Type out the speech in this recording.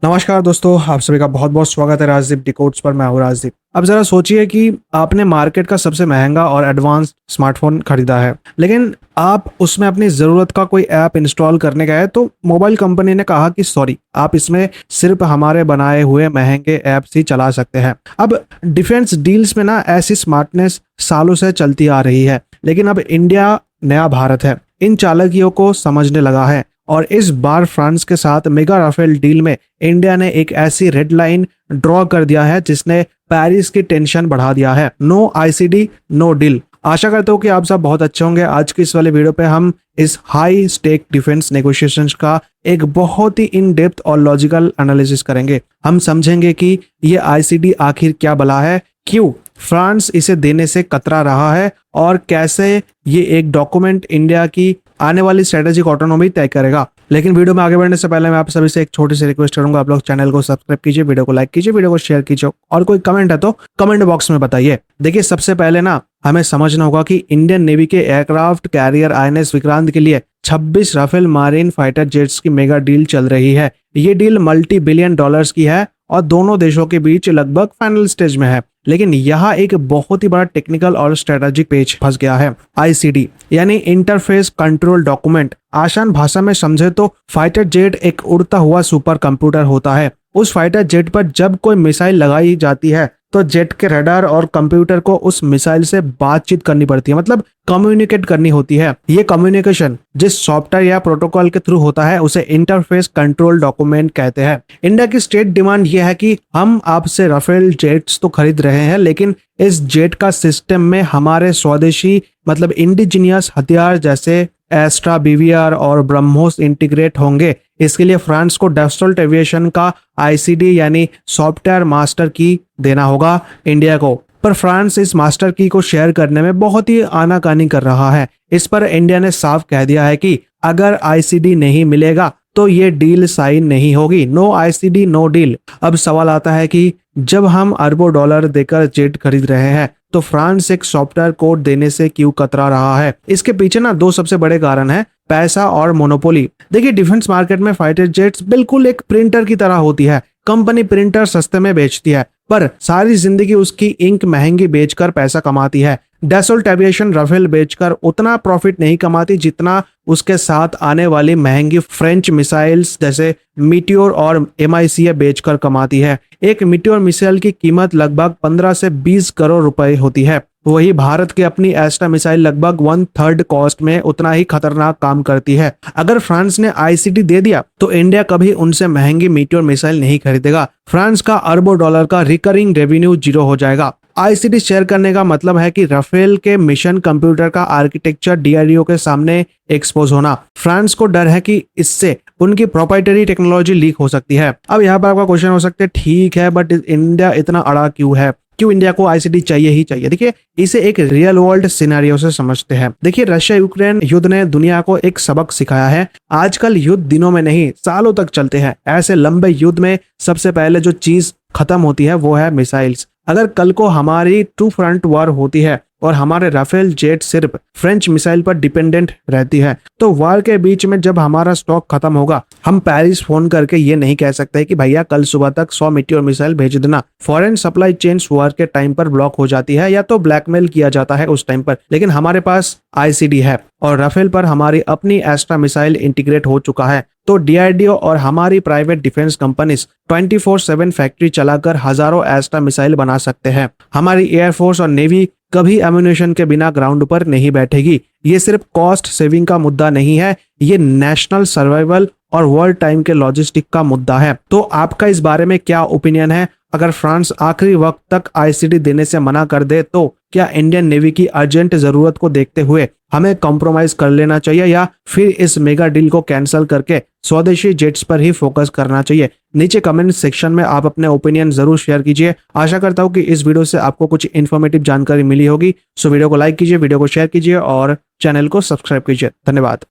नमस्कार दोस्तों, आप सभी का बहुत बहुत स्वागत है राजदीप डिकोड्स पर। मैं हूं राजदीप। अब जरा सोचिए कि आपने मार्केट का सबसे महंगा और एडवांस स्मार्टफोन खरीदा है, लेकिन आप उसमें अपनी ज़रूरत का कोई ऐप इंस्टॉल करने गए तो मोबाइल कंपनी ने कहा कि सॉरी, आप इसमें सिर्फ हमारे बनाए हुए महंगे ऐप्स ही चला सकते हैं। अब डिफेंस डील्स में ना ऐसी स्मार्टनेस सालों से चलती आ रही है, लेकिन अब इंडिया नया भारत है, इन चालाकियों को समझने लगा है। और इस बार फ्रांस के साथ मेगा राफेल डील में इंडिया ने एक ऐसी रेड लाइन ड्रॉ कर दिया है जिसने पेरिस की टेंशन बढ़ा दिया है। No ICD, no deal. आशा करता हूँ कि आप सब बहुत अच्छे होंगे। आज की इस वाले वीडियो पे हम इस हाई स्टेक डिफेंस नेगोशिएशंस का एक बहुत ही इन डेप्थ और लॉजिकल एनालिसिस करेंगे। हम समझेंगे कि ये आईसीडी आखिर क्या बला है, क्यों फ्रांस इसे देने से कतरा रहा है और कैसे ये एक डॉक्यूमेंट इंडिया की आने वाली स्ट्रेटेजिक ऑटोनॉमी तय करेगा। लेकिन वीडियो में आगे बढ़ने से पहले मैं आप सभी से एक छोटी सी रिक्वेस्ट करूंगा, आप लोग चैनल को सब्सक्राइब कीजिए, वीडियो को लाइक कीजिए, वीडियो को शेयर कीजिए और कोई कमेंट है तो कमेंट बॉक्स में बताइए। देखिए, सबसे पहले ना हमें समझना होगा कि इंडियन नेवी के एयरक्राफ्ट कैरियर आईएनएस विक्रांत के लिए 26 राफेल मारीन फाइटर जेट्स की मेगा डील चल रही है। ये डील मल्टी बिलियन डॉलर्स की है और दोनों देशों के बीच लगभग फाइनल स्टेज में है। लेकिन यहाँ एक बहुत ही बड़ा टेक्निकल और स्ट्रेटेजिक पेज फंस गया है। आईसीडी यानी इंटरफेस कंट्रोल डॉक्यूमेंट। आसान भाषा में समझे तो फाइटर जेट एक उड़ता हुआ सुपर कंप्यूटर होता है। उस फाइटर जेट पर जब कोई मिसाइल लगाई जाती है तो जेट के रडार और कंप्यूटर को उस मिसाइल से बातचीत करनी पड़ती है, मतलब कम्युनिकेट करनी होती है। ये कम्युनिकेशन जिस सॉफ्टवेयर या प्रोटोकॉल के थ्रू होता है उसे इंटरफेस कंट्रोल डॉक्यूमेंट कहते हैं। इंडिया की स्टेट डिमांड ये है कि हम आपसे राफेल जेट्स तो खरीद रहे हैं, लेकिन इस जेट का सिस्टम में हमारे स्वदेशी मतलब इंडिजिनियस हथियार जैसे एस्ट्रा, बीवीआर और ब्रह्मोस इंटीग्रेट होंगे। इसके लिए फ्रांस को डैसोल्ट एविएशन का आईसीडी यानी सॉफ्टवेयर मास्टर की देना होगा इंडिया को। पर फ्रांस इस मास्टर की को शेयर करने में बहुत ही आनाकानी कर रहा है। इस पर इंडिया ने साफ कह दिया है कि अगर आईसीडी नहीं मिलेगा तो ये डील साइन नहीं होगी। No ICD, no deal. अब सवाल आता है कि जब हम अरबों डॉलर देकर जेट खरीद रहे हैं तो फ्रांस एक सॉफ्टवेयर कोड देने से क्यों कतरा रहा है? इसके पीछे ना दो सबसे बड़े कारण हैं, पैसा और मोनोपोली। देखिए, डिफेंस मार्केट में फाइटर जेट्स बिल्कुल एक प्रिंटर की तरह होती है। कंपनी प्रिंटर सस्ते में बेचती है पर सारी जिंदगी उसकी इंक महंगी बेचकर पैसा कमाती है। डैसोल्ट एविएशन राफेल बेचकर उतना प्रॉफिट नहीं कमाती जितना उसके साथ आने वाली महंगी फ्रेंच मिसाइल्स जैसे मीटियोर और MICA बेचकर कमाती है। एक मीटियोर मिसाइल की कीमत लगभग 15 से 20 करोड़ रुपए होती है। वही भारत की अपनी एस्ट्रा मिसाइल लगभग 1/3 कॉस्ट में उतना ही खतरनाक काम करती है। अगर फ्रांस ने आईसीडी दे दिया तो इंडिया कभी उनसे महंगी मीटियोर मिसाइल नहीं खरीदेगा। फ्रांस का अरबों डॉलर का रिकरिंग रेवेन्यू जीरो हो जाएगा। आईसीडी शेयर करने का मतलब है कि राफेल के मिशन कंप्यूटर का आर्किटेक्चर डीआरडीओ के सामने एक्सपोज होना। फ्रांस को डर है कि इससे उनकी प्रोप्राइटरी टेक्नोलॉजी लीक हो सकती है। अब यहाँ पर आपका क्वेश्चन हो सकता है, ठीक है बट इंडिया इतना अड़ा क्यों है, क्यों इंडिया को आईसीडी चाहिए ही चाहिए? देखिए, इसे एक रियल वर्ल्ड सिनेरियो से समझते हैं। देखिए, रशिया यूक्रेन युद्ध ने दुनिया को एक सबक सिखाया है। आजकल युद्ध दिनों में नहीं सालों तक चलते हैं। ऐसे लंबे युद्ध में सबसे पहले जो चीज खत्म होती है वो है मिसाइल्स। अगर कल को हमारी टू फ्रंट वॉर होती है और हमारे राफेल जेट सिर्फ फ्रेंच मिसाइल पर डिपेंडेंट रहती है तो वॉर के बीच में जब हमारा स्टॉक खत्म होगा, हम पेरिस फोन करके ये नहीं कह सकते कि भैया कल सुबह तक 100 मीटियोर मिसाइल भेज देना। फॉरेन सप्लाई चेन्स वॉर के टाइम पर ब्लॉक हो जाती है या तो ब्लैकमेल किया जाता है उस टाइम पर। लेकिन हमारे पास आईसीडी है और राफेल पर हमारी अपनी एस्ट्रा मिसाइल इंटीग्रेट हो चुका है, तो डीआरडीओ और हमारी प्राइवेट डिफेंस कंपनीज 24/7 फैक्ट्री चलाकर हजारों एस्ट्रा मिसाइल बना सकते हैं। हमारी एयरफोर्स और नेवी कभी एम्यूनेशन के बिना ग्राउंड पर नहीं बैठेगी। ये सिर्फ कॉस्ट सेविंग का मुद्दा नहीं है, ये नेशनल सर्वाइवल और वर्ल्ड टाइम के लॉजिस्टिक का मुद्दा है। तो आपका इस बारे में क्या ओपिनियन है? अगर फ्रांस आखिरी वक्त तक आईसीडी देने से मना कर दे तो क्या इंडियन नेवी की अर्जेंट जरूरत को देखते हुए हमें कॉम्प्रोमाइज कर लेना चाहिए या फिर इस मेगा डील को कैंसिल करके स्वदेशी जेट्स पर ही फोकस करना चाहिए? नीचे कमेंट सेक्शन में आप अपने ओपिनियन जरूर शेयर कीजिए। आशा करता हूँ कि इस वीडियो से आपको कुछ इन्फॉर्मेटिव जानकारी मिली होगी। सो वीडियो को लाइक कीजिए, वीडियो को शेयर कीजिए और चैनल को सब्सक्राइब कीजिए। धन्यवाद।